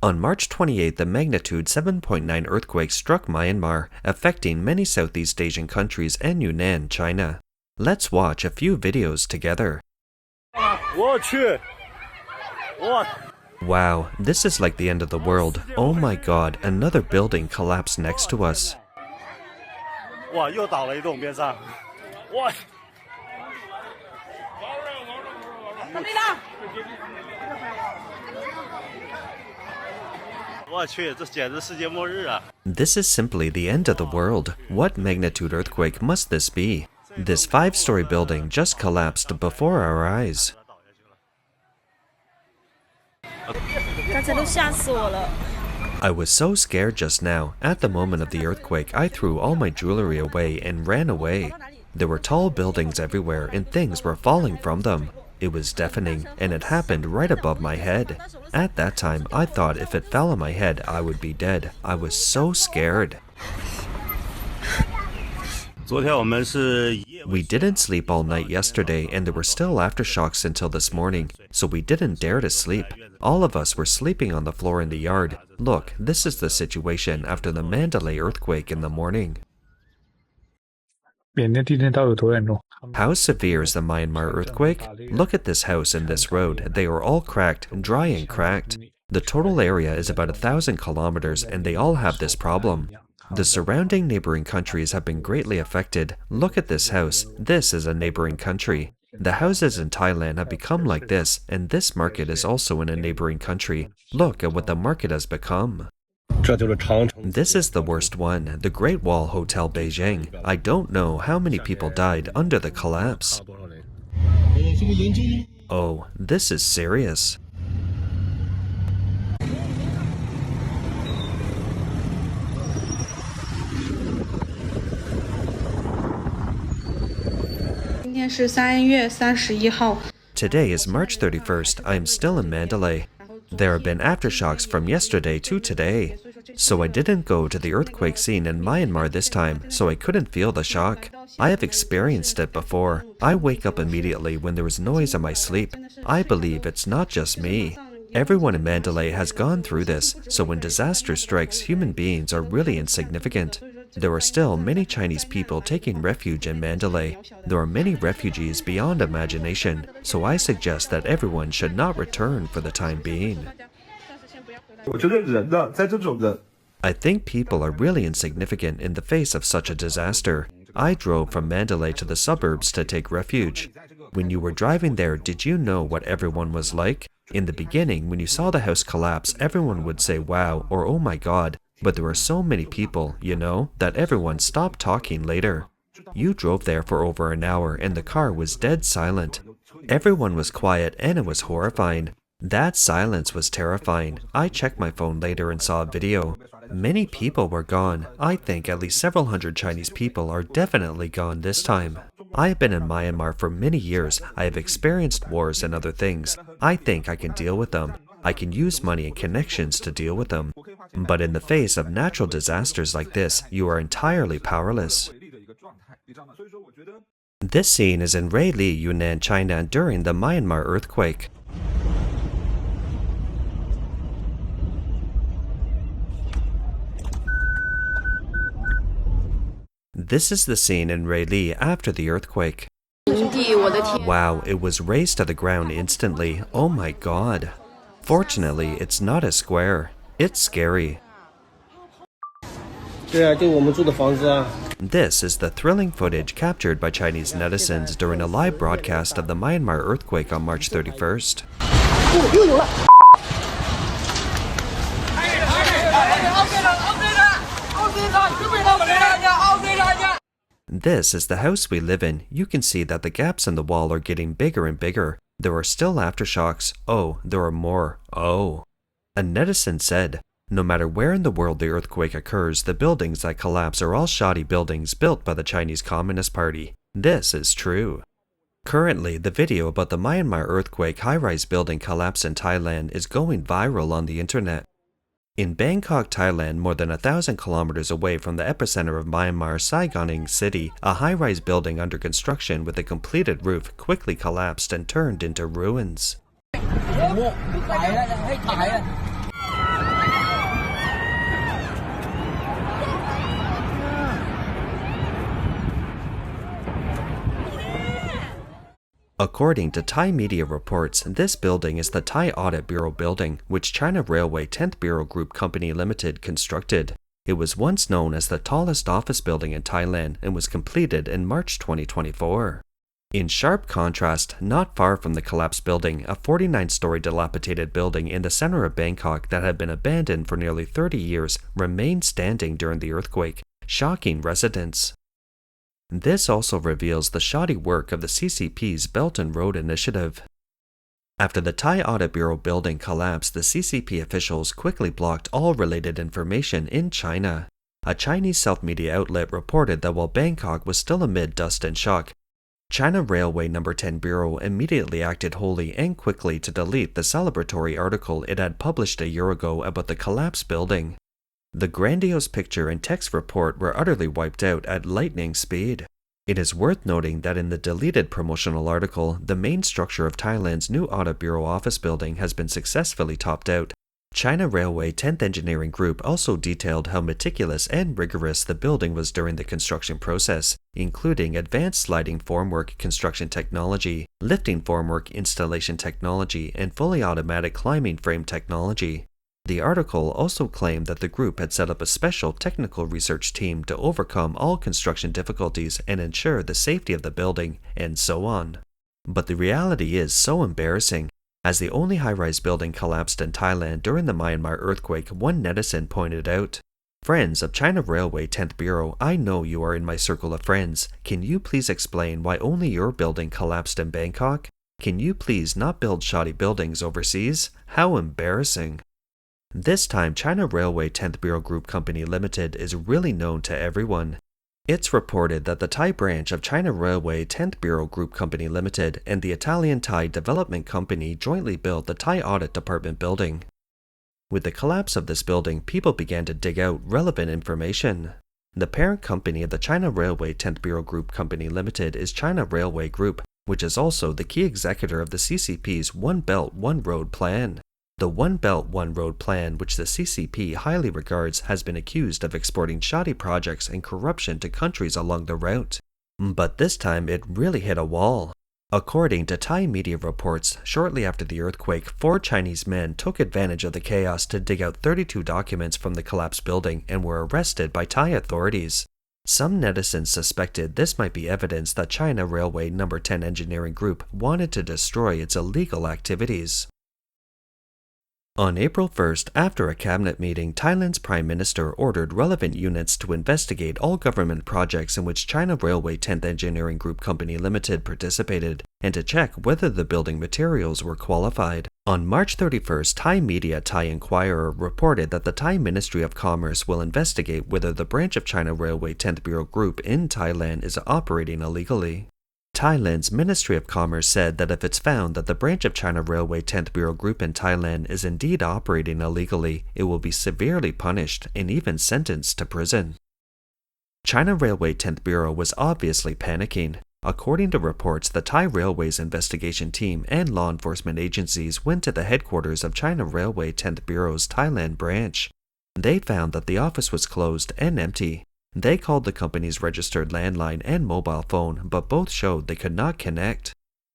On March 28, a magnitude 7.9 earthquake struck Myanmar, affecting many Southeast Asian countries and Yunnan, China. Let's watch a few videos together. Wow, this is like the end of the world. Oh my god, another building collapsed next to us. This is simply the end of the world. What magnitude earthquake must this be? This 5-story building just collapsed before our eyes. I was so scared just now. At the moment of the earthquake, I threw all my jewelry away and ran away. There were tall buildings everywhere and things were falling from them. It was deafening, and it happened right above my head. At that time, I thought if it fell on my head, I would be dead. I was so scared. We didn't sleep all night yesterday, and there were still aftershocks until this morning, so we didn't dare to sleep. All of us were sleeping on the floor in the yard. Look, this is the situation after the Mandalay earthquake in the morning. How severe is the Myanmar earthquake? Look at this house and this road. They are all cracked, dry and cracked. The total area is about 1,000 kilometers, and they all have this problem. The surrounding neighboring countries have been greatly affected. Look at this house. This is a neighboring country. The houses in Thailand have become like this, and this market is also in a neighboring country. Look at what the market has become. This is the worst one, the Great Wall Hotel Beijing. I don't know how many people died under the collapse. Oh, this is serious. Today is March 31st. I am still in Mandalay. There have been aftershocks from yesterday to today. So I didn't go to the earthquake scene in Myanmar this time, so I couldn't feel the shock. I have experienced it before. I wake up immediately when there is noise in my sleep. I believe it's not just me. Everyone in Mandalay has gone through this, so when disaster strikes, human beings are really insignificant. There are still many Chinese people taking refuge in Mandalay. There are many refugees beyond imagination, so I suggest that everyone should not return for the time being. I think people are really insignificant in the face of such a disaster. I drove from Mandalay to the suburbs to take refuge. When you were driving there, did you know what everyone was like? In the beginning, when you saw the house collapse, everyone would say wow or oh my god. But there were so many people, you know, that everyone stopped talking later. You drove there for over an hour and the car was dead silent. Everyone was quiet and it was horrifying. That silence was terrifying. I checked my phone later and saw a video. Many people were gone. I think at least several hundred Chinese people are definitely gone this time. I have been in Myanmar for many years. I have experienced wars and other things. I think I can deal with them. I can use money and connections to deal with them. But in the face of natural disasters like this, you are entirely powerless. This scene is in Raili, Yunnan, China during the Myanmar earthquake. This is the scene in Raili after the earthquake. Wow, it was razed to the ground instantly. Oh my god. Fortunately, it's not a square. It's scary. This is the thrilling footage captured by Chinese netizens during a live broadcast of the Myanmar earthquake on March 31st. This is the house we live in. You can see that the gaps in the wall are getting bigger and bigger. There are still aftershocks. Oh, there are more. Oh. A netizen said, no matter where in the world the earthquake occurs, the buildings that collapse are all shoddy buildings built by the Chinese Communist Party. This is true. Currently, the video about the Myanmar earthquake high-rise building collapse in Thailand is going viral on the internet. In Bangkok, Thailand, more than 1,000 kilometers away from the epicenter of Myanmar, Saigoning City, a high-rise building under construction with a completed roof quickly collapsed and turned into ruins. According to Thai media reports, this building is the Thai Audit Bureau building, which China Railway 10th Bureau Group Company Limited constructed. It was once known as the tallest office building in Thailand and was completed in March 2024. In sharp contrast, not far from the collapsed building, a 49-story dilapidated building in the center of Bangkok that had been abandoned for nearly 30 years remained standing during the earthquake, shocking residents. This also reveals the shoddy work of the CCP's Belt and Road Initiative. After the Thai Audit Bureau building collapsed, the CCP officials quickly blocked all related information in China. A Chinese self-media outlet reported that while Bangkok was still amid dust and shock, China Railway No. 10 Bureau immediately acted wholly and quickly to delete the celebratory article it had published a year ago about the collapsed building. The grandiose picture and text report were utterly wiped out at lightning speed. It is worth noting that in the deleted promotional article, the main structure of Thailand's new Audit Bureau office building has been successfully topped out. China Railway 10th Engineering Group also detailed how meticulous and rigorous the building was during the construction process, including advanced sliding formwork construction technology, lifting formwork installation technology, and fully automatic climbing frame technology. The article also claimed that the group had set up a special technical research team to overcome all construction difficulties and ensure the safety of the building, and so on. But the reality is so embarrassing. As the only high-rise building collapsed in Thailand during the Myanmar earthquake, one netizen pointed out, "Friends of China Railway 10th Bureau, I know you are in my circle of friends. Can you please explain why only your building collapsed in Bangkok? Can you please not build shoddy buildings overseas? How embarrassing." This time, China Railway 10th Bureau Group Company Limited is really known to everyone. It's reported that the Thai branch of China Railway 10th Bureau Group Company Limited and the Italian Thai Development Company jointly built the Thai Audit Department building. With the collapse of this building, people began to dig out relevant information. The parent company of the China Railway 10th Bureau Group Company Limited is China Railway Group, which is also the key executor of the CCP's One Belt, One Road plan. The One Belt, One Road plan, which the CCP highly regards, has been accused of exporting shoddy projects and corruption to countries along the route. But this time it really hit a wall. According to Thai media reports, shortly after the earthquake, 4 Chinese men took advantage of the chaos to dig out 32 documents from the collapsed building and were arrested by Thai authorities. Some netizens suspected this might be evidence that China Railway No. 10 Engineering Group wanted to destroy its illegal activities. On April 1st, after a cabinet meeting, Thailand's Prime Minister ordered relevant units to investigate all government projects in which China Railway 10th Engineering Group Company Limited participated, and to check whether the building materials were qualified. On March 31st, Thai media Thai Inquirer reported that the Thai Ministry of Commerce will investigate whether the branch of China Railway 10th Bureau Group in Thailand is operating illegally. Thailand's Ministry of Commerce said that if it's found that the branch of China Railway 10th Bureau Group in Thailand is indeed operating illegally, it will be severely punished and even sentenced to prison. China Railway 10th Bureau was obviously panicking. According to reports, the Thai Railways investigation team and law enforcement agencies went to the headquarters of China Railway 10th Bureau's Thailand branch. They found that the office was closed and empty. They called the company's registered landline and mobile phone, but both showed they could not connect.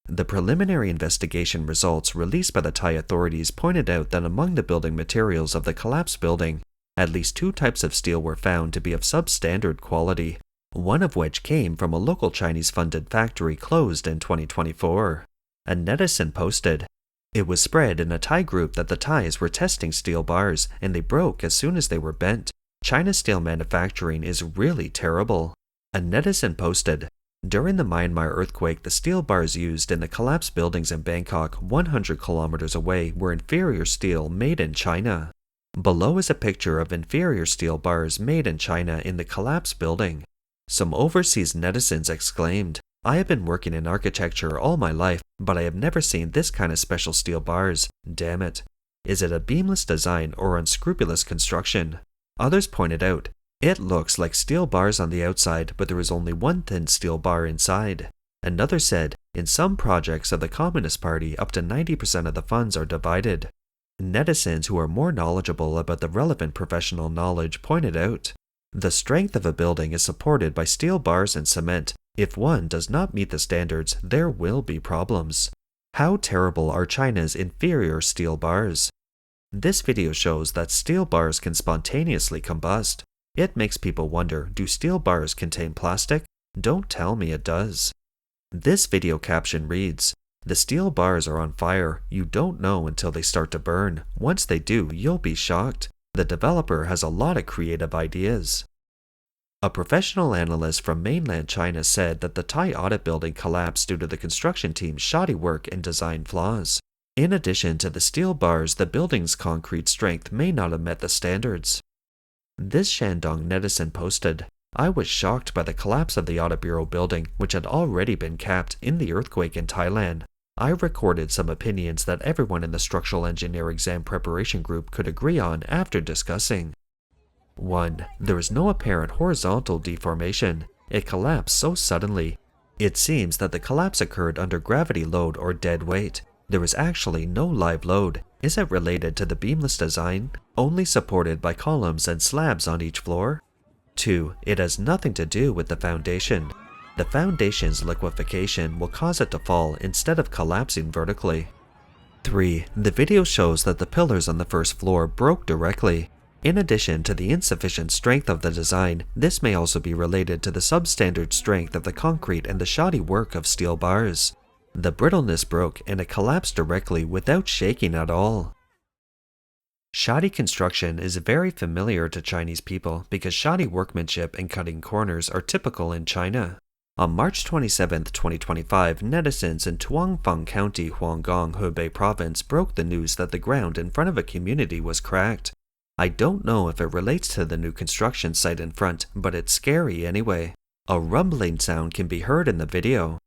The preliminary investigation results released by the Thai authorities pointed out that among the building materials of the collapsed building, at least 2 types of steel were found to be of substandard quality, one of which came from a local Chinese-funded factory closed in 2024. A netizen posted, "It was spread in a Thai group that the Thais were testing steel bars, and they broke as soon as they were bent. China's steel manufacturing is really terrible." A netizen posted, "During the Myanmar earthquake, the steel bars used in the collapsed buildings in Bangkok 100 kilometers away were inferior steel made in China." Below is a picture of inferior steel bars made in China in the collapsed building. Some overseas netizens exclaimed, "I have been working in architecture all my life, but I have never seen this kind of special steel bars. Damn it. Is it a beamless design or unscrupulous construction?" Others pointed out, "It looks like steel bars on the outside, but there is only one thin steel bar inside." Another said, "In some projects of the Communist Party, up to 90% of the funds are divided." Netizens who are more knowledgeable about the relevant professional knowledge pointed out, "The strength of a building is supported by steel bars and cement. If one does not meet the standards, there will be problems. How terrible are China's inferior steel bars? This video shows that steel bars can spontaneously combust. It makes people wonder, do steel bars contain plastic? Don't tell me it does. This video caption reads, "The steel bars are on fire. You don't know until they start to burn. Once they do, you'll be shocked. The developer has a lot of creative ideas." A professional analyst from mainland China said that the Thai audit building collapsed due to the construction team's shoddy work and design flaws. In addition to the steel bars, the building's concrete strength may not have met the standards. This Shandong netizen posted, "I was shocked by the collapse of the audit bureau building, which had already been capped in the earthquake in Thailand. I recorded some opinions that everyone in the structural engineer exam preparation group could agree on after discussing. 1. There is no apparent horizontal deformation. It collapsed so suddenly. It seems that the collapse occurred under gravity load or dead weight. There is actually no live load. Is it related to the beamless design, only supported by columns and slabs on each floor? 2. It has nothing to do with the foundation. The foundation's liquefaction will cause it to fall instead of collapsing vertically. 3. The video shows that the pillars on the first floor broke directly. In addition to the insufficient strength of the design, this may also be related to the substandard strength of the concrete and the shoddy work of steel bars. The brittleness broke and it collapsed directly without shaking at all. Shoddy construction is very familiar to Chinese people because shoddy workmanship and cutting corners are typical in China. On March 27, 2025, netizens in Tuangfang County, Huanggang, Hebei Province broke the news that the ground in front of a community was cracked. I don't know if it relates to the new construction site in front, but it's scary anyway. A rumbling sound can be heard in the video.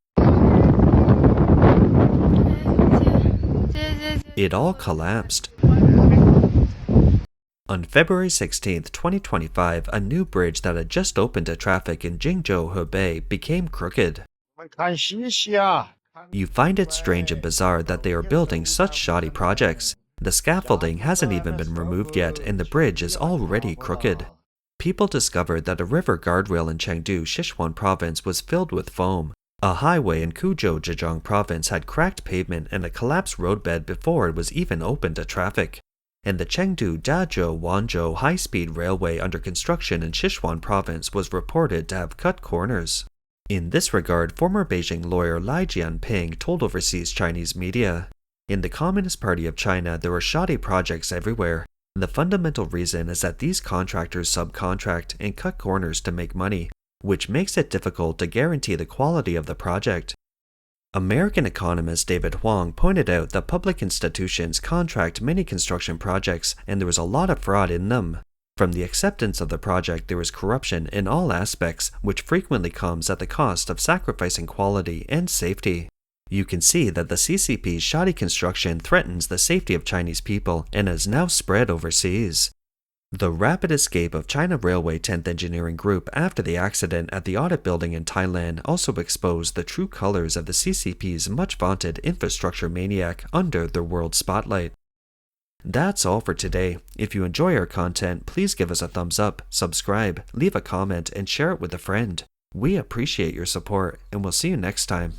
It all collapsed. On February 16, 2025, a new bridge that had just opened to traffic in Jingzhou, Hebei, became crooked. You find it strange and bizarre that they are building such shoddy projects. The scaffolding hasn't even been removed yet and the bridge is already crooked. People discovered that a river guardrail in Chengdu, Sichuan province was filled with foam. A highway in Kuzhou, Zhejiang province had cracked pavement and a collapsed roadbed before it was even open to traffic. And the Chengdu Dazhou-Wanzhou high-speed railway under construction in Sichuan province was reported to have cut corners. In this regard, former Beijing lawyer Lai Jianping told overseas Chinese media, "In the Communist Party of China, there are shoddy projects everywhere. The fundamental reason is that these contractors subcontract and cut corners to make money, which makes it difficult to guarantee the quality of the project." American economist David Huang pointed out that public institutions contract many construction projects and there was a lot of fraud in them. From the acceptance of the project, there is corruption in all aspects, which frequently comes at the cost of sacrificing quality and safety. You can see that the CCP's shoddy construction threatens the safety of Chinese people and has now spread overseas. The rapid escape of China Railway 10th Engineering Group after the accident at the audit building in Thailand also exposed the true colors of the CCP's much-vaunted infrastructure maniac under their world spotlight. That's all for today. If you enjoy our content, please give us a thumbs up, subscribe, leave a comment, and share it with a friend. We appreciate your support, and we'll see you next time.